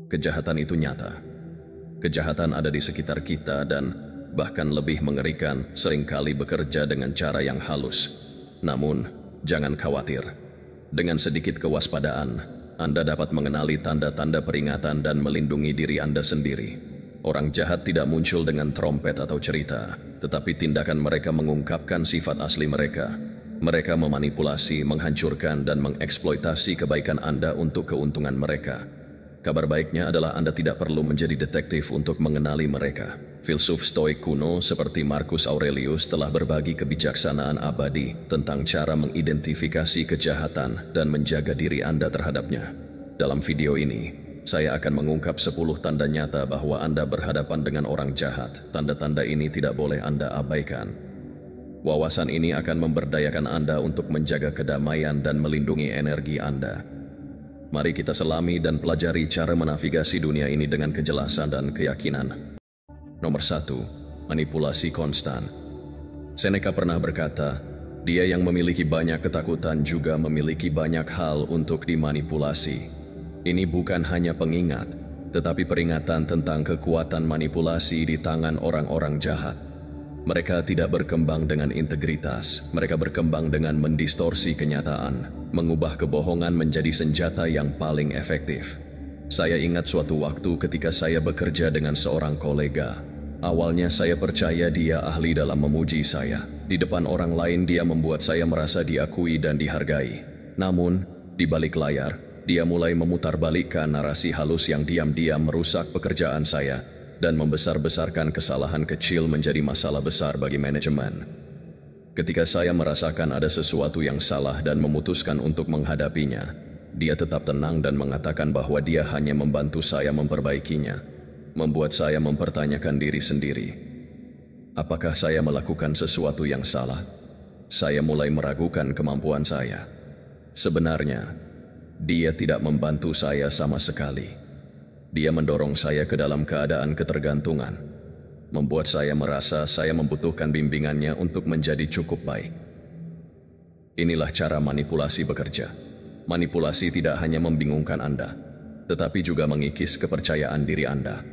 Kejahatan itu nyata. Kejahatan ada di sekitar kita dan bahkan lebih mengerikan seringkali bekerja dengan cara yang halus. Namun, jangan khawatir. Dengan sedikit kewaspadaan, Anda dapat mengenali tanda-tanda peringatan dan melindungi diri Anda sendiri. Orang jahat tidak muncul dengan trompet atau cerita, tetapi tindakan mereka mengungkapkan sifat asli mereka. Mereka memanipulasi, menghancurkan, dan mengeksploitasi kebaikan Anda untuk keuntungan mereka. Kabar baiknya adalah Anda tidak perlu menjadi detektif untuk mengenali mereka. Filsuf Stoik kuno seperti Marcus Aurelius telah berbagi kebijaksanaan abadi tentang cara mengidentifikasi kejahatan dan menjaga diri Anda terhadapnya. Dalam video ini, saya akan mengungkap 10 tanda nyata bahwa Anda berhadapan dengan orang jahat. Tanda-tanda ini tidak boleh Anda abaikan. Wawasan ini akan memberdayakan Anda untuk menjaga kedamaian dan melindungi energi Anda. Mari kita selami dan pelajari cara menavigasi dunia ini dengan kejelasan dan keyakinan. Nomor 1. Manipulasi konstan. Seneca pernah berkata, dia yang memiliki banyak ketakutan juga memiliki banyak hal untuk dimanipulasi. Ini bukan hanya pengingat, tetapi peringatan tentang kekuatan manipulasi di tangan orang-orang jahat. Mereka tidak berkembang dengan integritas, mereka berkembang dengan mendistorsi kenyataan, mengubah kebohongan menjadi senjata yang paling efektif. Saya ingat suatu waktu ketika saya bekerja dengan seorang kolega. Awalnya saya percaya dia ahli dalam memuji saya. Di depan orang lain dia membuat saya merasa diakui dan dihargai. Namun, di balik layar, dia mulai memutarbalikkan narasi halus yang diam-diam merusak pekerjaan saya dan membesar-besarkan kesalahan kecil menjadi masalah besar bagi manajemen. Ketika saya merasakan ada sesuatu yang salah dan memutuskan untuk menghadapinya, dia tetap tenang dan mengatakan bahwa dia hanya membantu saya memperbaikinya, membuat saya mempertanyakan diri sendiri. Apakah saya melakukan sesuatu yang salah? Saya mulai meragukan kemampuan saya. Sebenarnya, dia tidak membantu saya sama sekali. Dia mendorong saya ke dalam keadaan ketergantungan, membuat saya merasa saya membutuhkan bimbingannya untuk menjadi cukup baik. Inilah cara manipulasi bekerja. Manipulasi tidak hanya membingungkan Anda, tetapi juga mengikis kepercayaan diri Anda.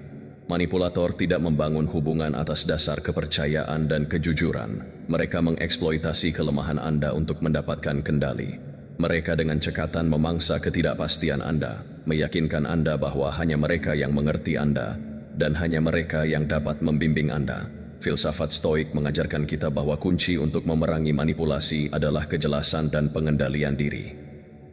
Manipulator tidak membangun hubungan atas dasar kepercayaan dan kejujuran. Mereka mengeksploitasi kelemahan Anda untuk mendapatkan kendali. Mereka dengan cekatan memangsa ketidakpastian Anda, meyakinkan Anda bahwa hanya mereka yang mengerti Anda, dan hanya mereka yang dapat membimbing Anda. Filsafat Stoik mengajarkan kita bahwa kunci untuk memerangi manipulasi adalah kejelasan dan pengendalian diri.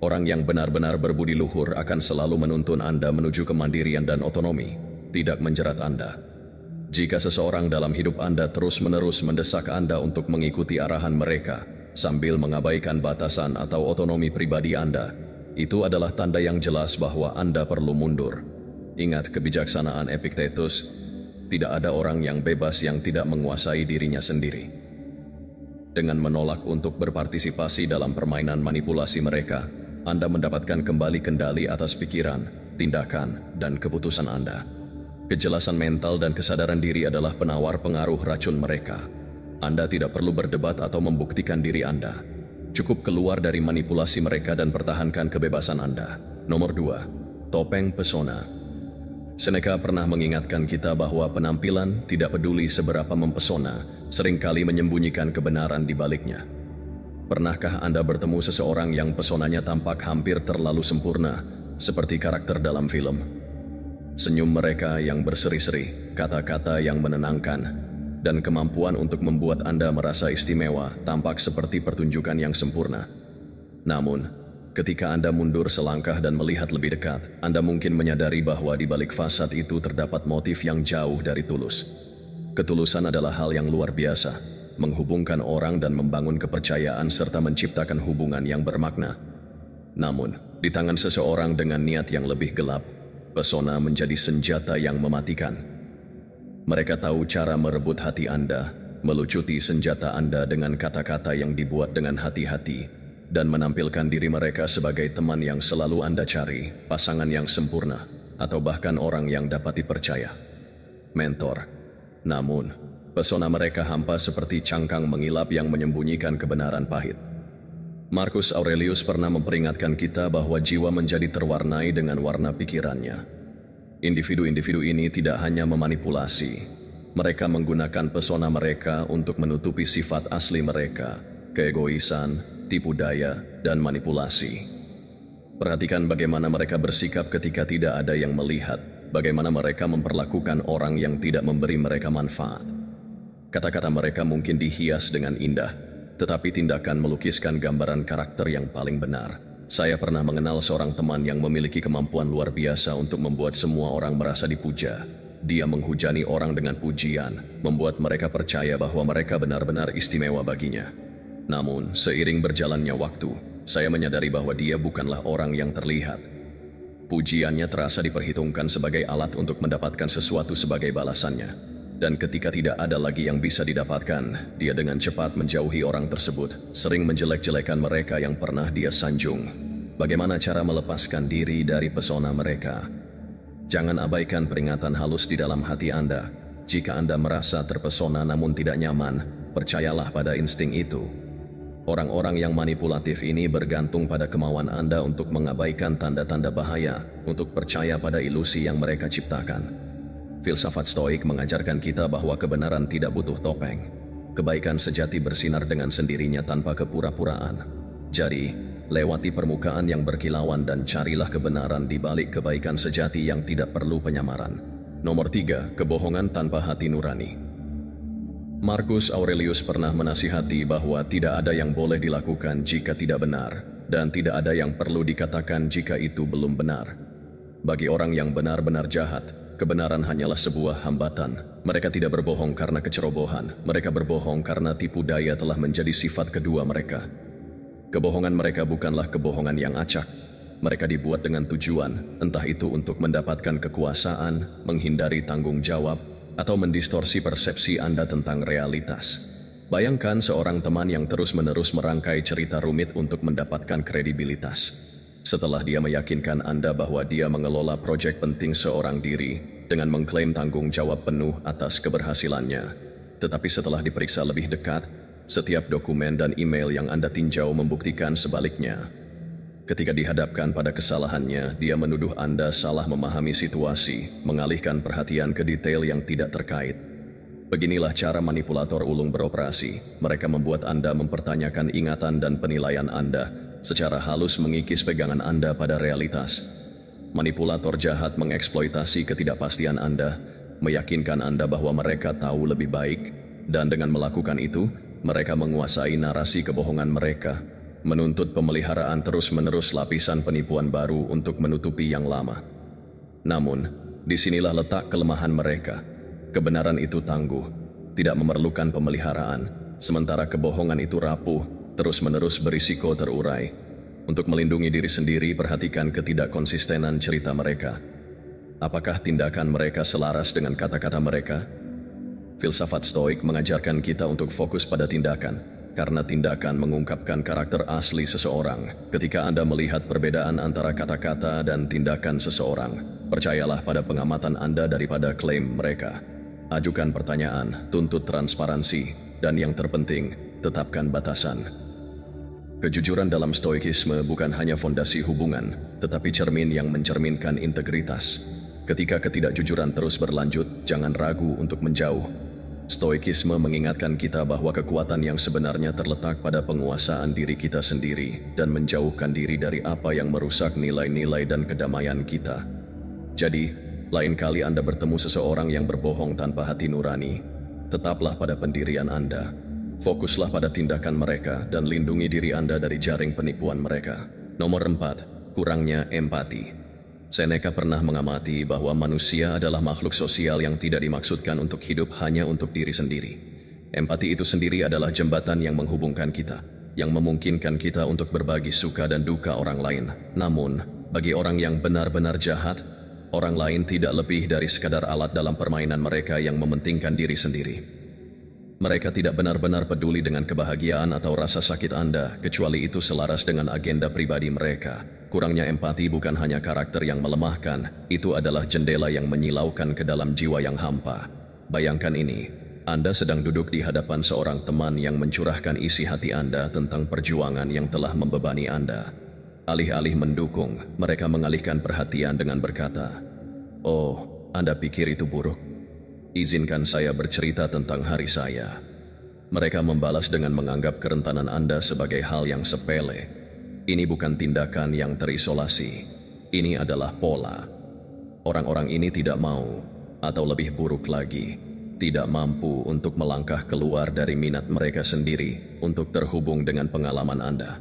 Orang yang benar-benar berbudi luhur akan selalu menuntun Anda menuju kemandirian dan otonomi, tidak menjerat Anda. Jika seseorang dalam hidup Anda terus-menerus mendesak Anda untuk mengikuti arahan mereka, sambil mengabaikan batasan atau otonomi pribadi Anda, itu adalah tanda yang jelas bahwa Anda perlu mundur. Ingat kebijaksanaan Epictetus, tidak ada orang yang bebas yang tidak menguasai dirinya sendiri. Dengan menolak untuk berpartisipasi dalam permainan manipulasi mereka, Anda mendapatkan kembali kendali atas pikiran, tindakan, dan keputusan Anda. Kejelasan mental dan kesadaran diri adalah penawar pengaruh racun mereka. Anda tidak perlu berdebat atau membuktikan diri Anda. Cukup keluar dari manipulasi mereka dan pertahankan kebebasan Anda. Nomor 2. Topeng pesona. Seneca pernah mengingatkan kita bahwa penampilan tidak peduli seberapa mempesona, seringkali menyembunyikan kebenaran di baliknya. Pernahkah Anda bertemu seseorang yang pesonanya tampak hampir terlalu sempurna, seperti karakter dalam film? Senyum mereka yang berseri-seri, kata-kata yang menenangkan, dan kemampuan untuk membuat Anda merasa istimewa tampak seperti pertunjukan yang sempurna. Namun, ketika Anda mundur selangkah dan melihat lebih dekat, Anda mungkin menyadari bahwa di balik fasad itu terdapat motif yang jauh dari tulus. Ketulusan adalah hal yang luar biasa, menghubungkan orang dan membangun kepercayaan serta menciptakan hubungan yang bermakna. Namun, di tangan seseorang dengan niat yang lebih gelap, pesona menjadi senjata yang mematikan. Mereka tahu cara merebut hati Anda, melucuti senjata Anda dengan kata-kata yang dibuat dengan hati-hati, dan menampilkan diri mereka sebagai teman yang selalu Anda cari, pasangan yang sempurna, atau bahkan orang yang dapat dipercaya. Mentor. Namun, pesona mereka hampa seperti cangkang mengilap yang menyembunyikan kebenaran pahit. Marcus Aurelius pernah memperingatkan kita bahwa jiwa menjadi terwarnai dengan warna pikirannya. Individu-individu ini tidak hanya memanipulasi, mereka menggunakan pesona mereka untuk menutupi sifat asli mereka, keegoisan, tipu daya, dan manipulasi. Perhatikan bagaimana mereka bersikap ketika tidak ada yang melihat, bagaimana mereka memperlakukan orang yang tidak memberi mereka manfaat. Kata-kata mereka mungkin dihias dengan indah, tetapi tindakan melukiskan gambaran karakter yang paling benar. Saya pernah mengenal seorang teman yang memiliki kemampuan luar biasa untuk membuat semua orang merasa dipuja. Dia menghujani orang dengan pujian, membuat mereka percaya bahwa mereka benar-benar istimewa baginya. Namun, seiring berjalannya waktu, saya menyadari bahwa dia bukanlah orang yang terlihat. Pujiannya terasa diperhitungkan sebagai alat untuk mendapatkan sesuatu sebagai balasannya. Dan ketika tidak ada lagi yang bisa didapatkan, dia dengan cepat menjauhi orang tersebut, sering menjelek-jelekan mereka yang pernah dia sanjung. Bagaimana cara melepaskan diri dari pesona mereka? Jangan abaikan peringatan halus di dalam hati Anda. Jika Anda merasa terpesona namun tidak nyaman, percayalah pada insting itu. Orang-orang yang manipulatif ini bergantung pada kemauan Anda untuk mengabaikan tanda-tanda bahaya, untuk percaya pada ilusi yang mereka ciptakan. Filsafat Stoik mengajarkan kita bahwa kebenaran tidak butuh topeng. Kebaikan sejati bersinar dengan sendirinya tanpa kepura-puraan. Jadi, lewati permukaan yang berkilauan dan carilah kebenaran di balik kebaikan sejati yang tidak perlu penyamaran. Nomor 3, kebohongan tanpa hati nurani. Marcus Aurelius pernah menasihati bahwa tidak ada yang boleh dilakukan jika tidak benar, dan tidak ada yang perlu dikatakan jika itu belum benar. Bagi orang yang benar-benar jahat, kebenaran hanyalah sebuah hambatan. Mereka tidak berbohong karena kecerobohan. Mereka berbohong karena tipu daya telah menjadi sifat kedua mereka. Kebohongan mereka bukanlah kebohongan yang acak. Mereka dibuat dengan tujuan, entah itu untuk mendapatkan kekuasaan, menghindari tanggung jawab, atau mendistorsi persepsi Anda tentang realitas. Bayangkan seorang teman yang terus-menerus merangkai cerita rumit untuk mendapatkan kredibilitas. Setelah dia meyakinkan Anda bahwa dia mengelola proyek penting seorang diri dengan mengklaim tanggung jawab penuh atas keberhasilannya. Tetapi setelah diperiksa lebih dekat, setiap dokumen dan email yang Anda tinjau membuktikan sebaliknya. Ketika dihadapkan pada kesalahannya, dia menuduh Anda salah memahami situasi, mengalihkan perhatian ke detail yang tidak terkait. Beginilah cara manipulator ulung beroperasi. Mereka membuat Anda mempertanyakan ingatan dan penilaian Anda, secara halus mengikis pegangan Anda pada realitas. Manipulator jahat mengeksploitasi ketidakpastian Anda, meyakinkan Anda bahwa mereka tahu lebih baik, dan dengan melakukan itu, mereka menguasai narasi kebohongan mereka, menuntut pemeliharaan terus-menerus lapisan penipuan baru untuk menutupi yang lama. Namun, disinilah letak kelemahan mereka. Kebenaran itu tangguh, tidak memerlukan pemeliharaan, sementara kebohongan itu rapuh, terus-menerus berisiko terurai. Untuk melindungi diri sendiri, perhatikan ketidakkonsistenan cerita mereka. Apakah tindakan mereka selaras dengan kata-kata mereka? Filsafat Stoik mengajarkan kita untuk fokus pada tindakan, karena tindakan mengungkapkan karakter asli seseorang. Ketika Anda melihat perbedaan antara kata-kata dan tindakan seseorang, percayalah pada pengamatan Anda daripada klaim mereka. Ajukan pertanyaan, tuntut transparansi, dan yang terpenting, tetapkan batasan. Kejujuran dalam Stoikisme bukan hanya fondasi hubungan, tetapi cermin yang mencerminkan integritas. Ketika ketidakjujuran terus berlanjut, jangan ragu untuk menjauh. Stoikisme mengingatkan kita bahwa kekuatan yang sebenarnya terletak pada penguasaan diri kita sendiri dan menjauhkan diri dari apa yang merusak nilai-nilai dan kedamaian kita. Jadi, lain kali Anda bertemu seseorang yang berbohong tanpa hati nurani, tetaplah pada pendirian Anda. Fokuslah pada tindakan mereka dan lindungi diri Anda dari jaring penipuan mereka. Nomor 4, kurangnya empati. Seneca pernah mengamati bahwa manusia adalah makhluk sosial yang tidak dimaksudkan untuk hidup hanya untuk diri sendiri. Empati itu sendiri adalah jembatan yang menghubungkan kita, yang memungkinkan kita untuk berbagi suka dan duka orang lain. Namun, bagi orang yang benar-benar jahat, orang lain tidak lebih dari sekadar alat dalam permainan mereka yang mementingkan diri sendiri. Mereka tidak benar-benar peduli dengan kebahagiaan atau rasa sakit Anda, kecuali itu selaras dengan agenda pribadi mereka. Kurangnya empati bukan hanya karakter yang melemahkan, itu adalah jendela yang menyilaukan ke dalam jiwa yang hampa. Bayangkan ini, Anda sedang duduk di hadapan seorang teman yang mencurahkan isi hati Anda tentang perjuangan yang telah membebani Anda. Alih-alih mendukung, mereka mengalihkan perhatian dengan berkata, Oh, Anda pikir itu buruk? Izinkan saya bercerita tentang hari saya. Mereka membalas dengan menganggap kerentanan Anda sebagai hal yang sepele. Ini bukan tindakan yang terisolasi. Ini adalah pola. Orang-orang ini tidak mau, atau lebih buruk lagi, tidak mampu untuk melangkah keluar dari minat mereka sendiri untuk terhubung dengan pengalaman Anda.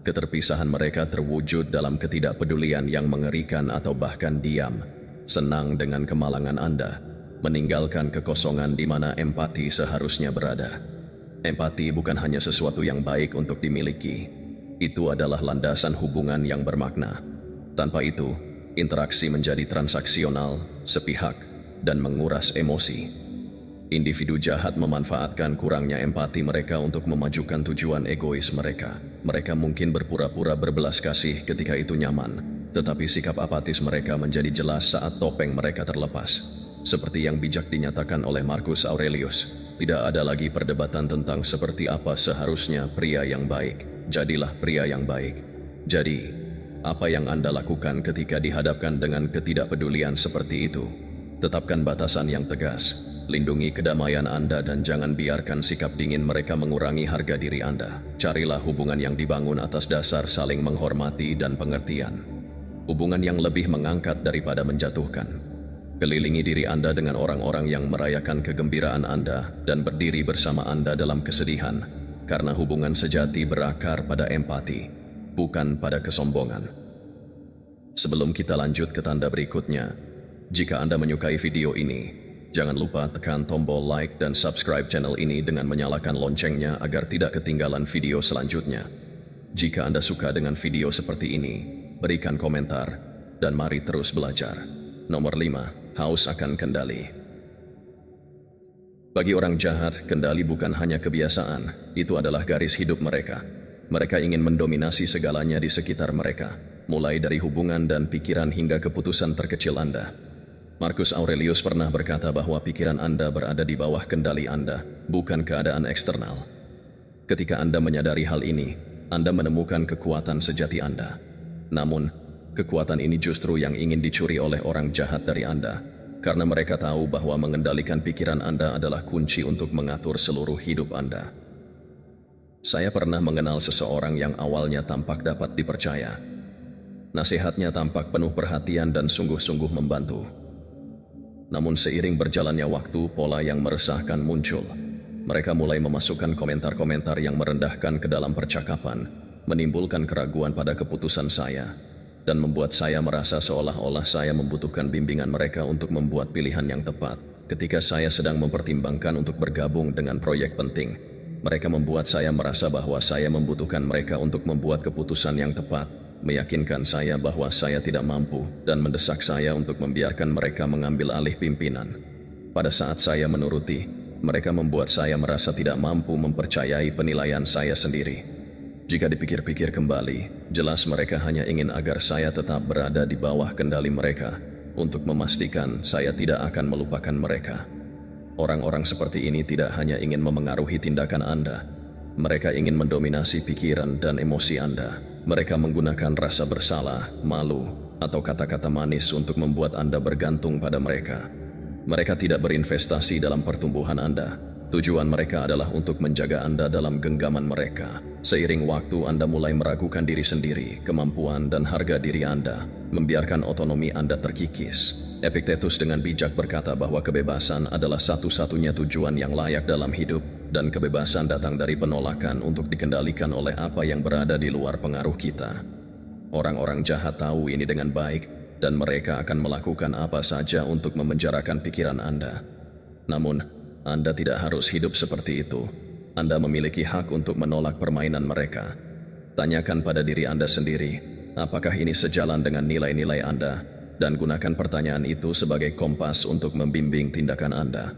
Keterpisahan mereka terwujud dalam ketidakpedulian yang mengerikan atau bahkan diam, senang dengan kemalangan Anda, meninggalkan kekosongan di mana empati seharusnya berada. Empati bukan hanya sesuatu yang baik untuk dimiliki. Itu adalah landasan hubungan yang bermakna. Tanpa itu, interaksi menjadi transaksional, sepihak, dan menguras emosi. Individu jahat memanfaatkan kurangnya empati mereka untuk memajukan tujuan egois mereka. Mereka mungkin berpura-pura berbelas kasih ketika itu nyaman, tetapi sikap apatis mereka menjadi jelas saat topeng mereka terlepas. Seperti yang bijak dinyatakan oleh Marcus Aurelius, tidak ada lagi perdebatan tentang seperti apa seharusnya pria yang baik. Jadilah pria yang baik. Jadi, apa yang Anda lakukan ketika dihadapkan dengan ketidakpedulian seperti itu? Tetapkan batasan yang tegas, lindungi kedamaian Anda dan jangan biarkan sikap dingin mereka mengurangi harga diri Anda. Carilah hubungan yang dibangun atas dasar saling menghormati dan pengertian. Hubungan yang lebih mengangkat daripada menjatuhkan. Kelilingi diri Anda dengan orang-orang yang merayakan kegembiraan Anda dan berdiri bersama Anda dalam kesedihan, karena hubungan sejati berakar pada empati, bukan pada kesombongan. Sebelum kita lanjut ke tanda berikutnya, jika Anda menyukai video ini, jangan lupa tekan tombol like dan subscribe channel ini dengan menyalakan loncengnya agar tidak ketinggalan video selanjutnya. Jika Anda suka dengan video seperti ini, berikan komentar, dan mari terus belajar. Nomor 5. Haus akan kendali. Bagi orang jahat, kendali bukan hanya kebiasaan, itu adalah garis hidup mereka. Mereka ingin mendominasi segalanya di sekitar mereka, mulai dari hubungan dan pikiran hingga keputusan terkecil Anda. Marcus Aurelius pernah berkata bahwa pikiran Anda berada di bawah kendali Anda, bukan keadaan eksternal. Ketika Anda menyadari hal ini, Anda menemukan kekuatan sejati Anda. Namun, kekuatan ini justru yang ingin dicuri oleh orang jahat dari Anda, karena mereka tahu bahwa mengendalikan pikiran Anda adalah kunci untuk mengatur seluruh hidup Anda. Saya pernah mengenal seseorang yang awalnya tampak dapat dipercaya. Nasihatnya tampak penuh perhatian dan sungguh-sungguh membantu. Namun seiring berjalannya waktu, pola yang meresahkan muncul. Mereka mulai memasukkan komentar-komentar yang merendahkan ke dalam percakapan, menimbulkan keraguan pada keputusan saya, dan membuat saya merasa seolah-olah saya membutuhkan bimbingan mereka untuk membuat pilihan yang tepat. Ketika saya sedang mempertimbangkan untuk bergabung dengan proyek penting, mereka membuat saya merasa bahwa saya membutuhkan mereka untuk membuat keputusan yang tepat, meyakinkan saya bahwa saya tidak mampu, dan mendesak saya untuk membiarkan mereka mengambil alih pimpinan. Pada saat saya menuruti, mereka membuat saya merasa tidak mampu mempercayai penilaian saya sendiri. Jika dipikir-pikir kembali, jelas mereka hanya ingin agar saya tetap berada di bawah kendali mereka untuk memastikan saya tidak akan melupakan mereka. Orang-orang seperti ini tidak hanya ingin memengaruhi tindakan Anda, mereka ingin mendominasi pikiran dan emosi Anda. Mereka menggunakan rasa bersalah, malu, atau kata-kata manis untuk membuat Anda bergantung pada mereka. Mereka tidak berinvestasi dalam pertumbuhan Anda. Tujuan mereka adalah untuk menjaga Anda dalam genggaman mereka. Seiring waktu Anda mulai meragukan diri sendiri, kemampuan dan harga diri Anda, membiarkan otonomi Anda terkikis. Epictetus dengan bijak berkata bahwa kebebasan adalah satu-satunya tujuan yang layak dalam hidup, dan kebebasan datang dari penolakan untuk dikendalikan oleh apa yang berada di luar pengaruh kita. Orang-orang jahat tahu ini dengan baik, dan mereka akan melakukan apa saja untuk memenjarakan pikiran Anda. Namun, Anda tidak harus hidup seperti itu. Anda memiliki hak untuk menolak permainan mereka. Tanyakan pada diri Anda sendiri, apakah ini sejalan dengan nilai-nilai Anda, dan gunakan pertanyaan itu sebagai kompas untuk membimbing tindakan Anda.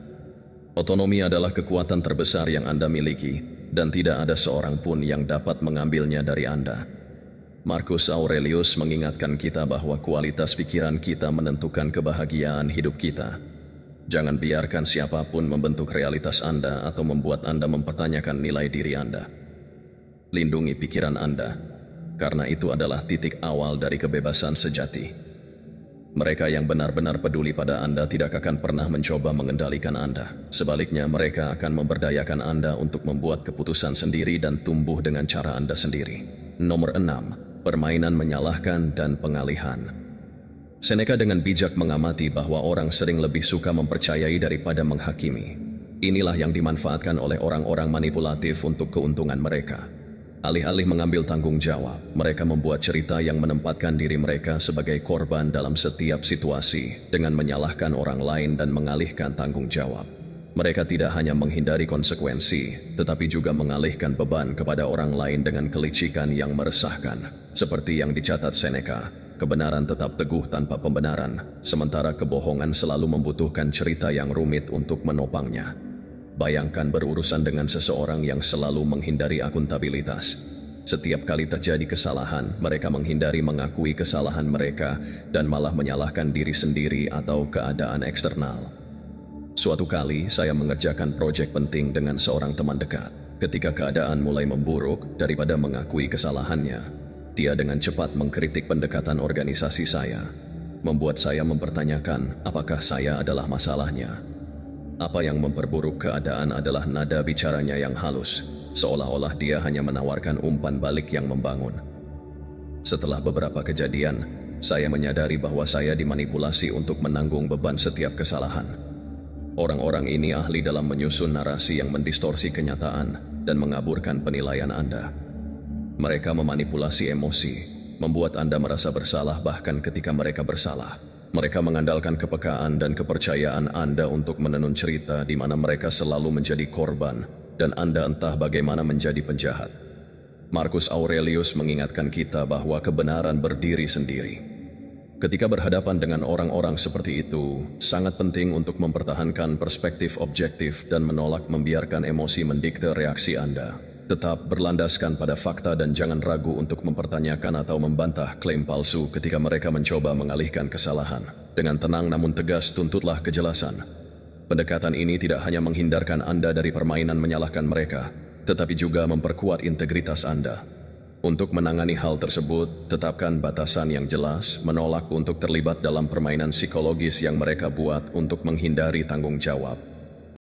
Otonomi adalah kekuatan terbesar yang Anda miliki, dan tidak ada seorang pun yang dapat mengambilnya dari Anda. Marcus Aurelius mengingatkan kita bahwa kualitas pikiran kita menentukan kebahagiaan hidup kita. Jangan biarkan siapapun membentuk realitas Anda atau membuat Anda mempertanyakan nilai diri Anda. Lindungi pikiran Anda, karena itu adalah titik awal dari kebebasan sejati. Mereka yang benar-benar peduli pada Anda tidak akan pernah mencoba mengendalikan Anda. Sebaliknya, mereka akan memberdayakan Anda untuk membuat keputusan sendiri dan tumbuh dengan cara Anda sendiri. Nomor 6. Permainan menyalahkan dan pengalihan. Seneca dengan bijak mengamati bahwa orang sering lebih suka mempercayai daripada menghakimi. Inilah yang dimanfaatkan oleh orang-orang manipulatif untuk keuntungan mereka. Alih-alih mengambil tanggung jawab, mereka membuat cerita yang menempatkan diri mereka sebagai korban dalam setiap situasi dengan menyalahkan orang lain dan mengalihkan tanggung jawab. Mereka tidak hanya menghindari konsekuensi, tetapi juga mengalihkan beban kepada orang lain dengan kelicikan yang meresahkan. Seperti yang dicatat Seneca, kebenaran tetap teguh tanpa pembenaran, sementara kebohongan selalu membutuhkan cerita yang rumit untuk menopangnya. Bayangkan berurusan dengan seseorang yang selalu menghindari akuntabilitas. Setiap kali terjadi kesalahan, mereka menghindari mengakui kesalahan mereka dan malah menyalahkan diri sendiri atau keadaan eksternal. Suatu kali, saya mengerjakan proyek penting dengan seorang teman dekat. Ketika keadaan mulai memburuk, daripada mengakui kesalahannya, dia dengan cepat mengkritik pendekatan organisasi saya, membuat saya mempertanyakan apakah saya adalah masalahnya. Apa yang memperburuk keadaan adalah nada bicaranya yang halus, seolah-olah dia hanya menawarkan umpan balik yang membangun. Setelah beberapa kejadian, saya menyadari bahwa saya dimanipulasi untuk menanggung beban setiap kesalahan. Orang-orang ini ahli dalam menyusun narasi yang mendistorsi kenyataan dan mengaburkan penilaian Anda. Mereka memanipulasi emosi, membuat Anda merasa bersalah bahkan ketika mereka bersalah. Mereka mengandalkan kepekaan dan kepercayaan Anda untuk menenun cerita di mana mereka selalu menjadi korban dan Anda entah bagaimana menjadi penjahat. Marcus Aurelius mengingatkan kita bahwa kebenaran berdiri sendiri. Ketika berhadapan dengan orang-orang seperti itu, sangat penting untuk mempertahankan perspektif objektif dan menolak membiarkan emosi mendikte reaksi Anda. Tetap berlandaskan pada fakta dan jangan ragu untuk mempertanyakan atau membantah klaim palsu ketika mereka mencoba mengalihkan kesalahan. Dengan tenang namun tegas tuntutlah kejelasan. Pendekatan ini tidak hanya menghindarkan Anda dari permainan menyalahkan mereka, tetapi juga memperkuat integritas Anda. Untuk menangani hal tersebut, tetapkan batasan yang jelas, menolak untuk terlibat dalam permainan psikologis yang mereka buat untuk menghindari tanggung jawab.